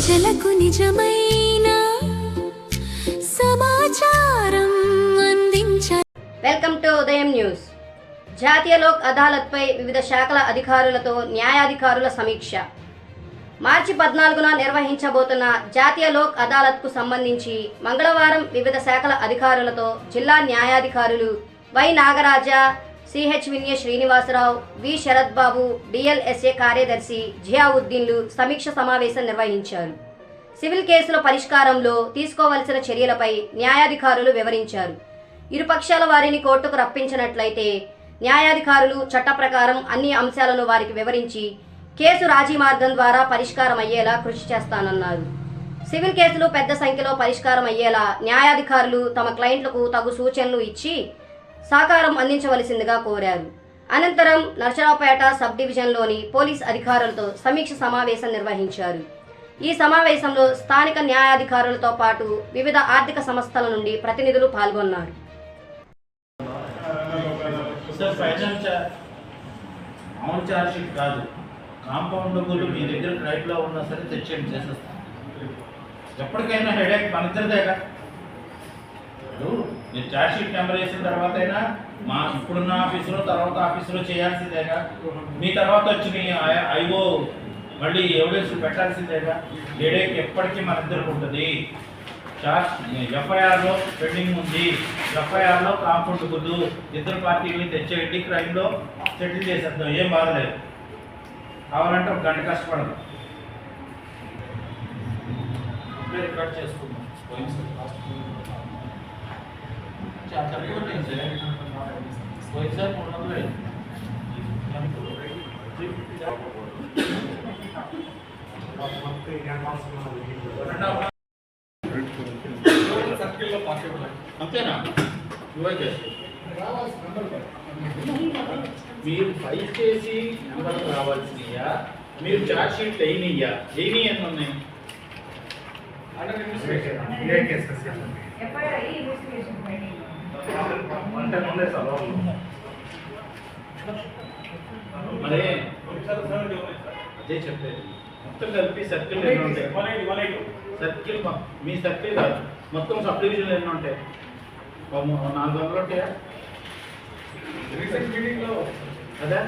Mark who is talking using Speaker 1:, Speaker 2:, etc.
Speaker 1: ప్రజలకు నిజమైన సమాచారం అందించాలి.
Speaker 2: వెల్కమ్ టు ఉదయం న్యూస్. జాతీయ లోక్ అదాలత్పై వివిధ శాఖల అధికారులతో న్యాయాధికారుల సమీక్ష. మార్చి 14న నిర్వహించబోతున్న జాతీయ లోక్ అదాలత్కు సంబంధించి మంగళవారం వివిధ శాఖల అధికారులతో జిల్లా న్యాయాధికారులు Y Nagaraja, CH Vinya Srinivasarao, V Sarath Babu, DLSA కార్యదర్శి జియావుద్దీన్లు సమీక్ష సమావేశం నిర్వహించారు. సివిల్ కేసుల పరిష్కారంలో తీసుకోవలసిన చర్యలపై న్యాయాధికారులు వివరించారు. ఇరుపక్షాల వారిని కోర్టుకు రప్పించినట్లయితే న్యాయాధికారులు చట్ట ప్రకారం అన్ని అంశాలను వారికి వివరించి కేసు రాజీ మార్గం ద్వారా పరిష్కారం అయ్యేలా కృషి చేస్తానన్నారు. సివిల్ కేసులు పెద్ద సంఖ్యలో పరిష్కారం అయ్యేలా న్యాయాధికారులు తమ క్లయింట్లకు తగు సూచనలు ఇచ్చి సహకారం అందించవలసిందిగా కోరారు. అనంతరం నర్సరావుపేట సబ్ డివిజన్లోని పోలీస్ అధికారులతో సమీక్ష సమావేశం నిర్వహించారు. ఈ సమావేశంలో స్థానిక న్యాయాధికారులతో పాటు వివిధ ఆర్థిక సంస్థల నుండి ప్రతినిధులు పాల్గొన్నారు.
Speaker 3: కాంపౌండ్ గుళ్ళు మీ దగ్గర క్రైట్లో ఉన్నా సరే తెచ్చేయండి, చేసేస్తాను. ఎప్పటికైనా హెడేక్ మన ఇద్దరిదేగా. నేను ఛార్జ్ షీట్ నెంబర్ వేసిన తర్వాత అయినా మా ఇప్పుడున్న ఆఫీసులో తర్వాత ఆఫీసులో చేయాల్సిందేగా. మీ తర్వాత వచ్చి మీ ఐఓ మళ్ళీ ఎవిడెన్స్ పెట్టాల్సిందేగా. హెడేక్ ఎప్పటికీ మన ఇద్దరికి ఉంటుంది. ఎఫ్ఐఆర్లో పెండింగ్ ఉంది. ఎఫ్ఐఆర్లో కాంపౌండ్ గుళ్ళు ఇద్దరు పార్టీని తెచ్చేయండి, క్రైమ్లో సెటిల్ చేసేద్దాం, ఏం బాధలేదు. కావాలంటే ఒక గంట కష్టపడదు. రికార్డ్ చేసుకుందాం. చాలా తక్కువ ఉంటుంది సార్. పోయింది సార్ 300. అంతేనా? ఇవ్వైతే మీరు ఫైల్ చేసి నెంబర్ రావాల్సినయా, మీరు ఛార్జ్ షీట్లు వేయనియ్యా, ఎన్ని ఉన్నాయి? మరి అదే చెప్పేది. మొత్తం కలిపి సర్కిల్ ఎన్ని ఉంటాయి? సర్కిల్ మీ సర్కిల్ కాదు, మొత్తం సబ్ డివిజన్లు ఎన్ని ఉంటాయి? 400 ఉంటాయా? అదే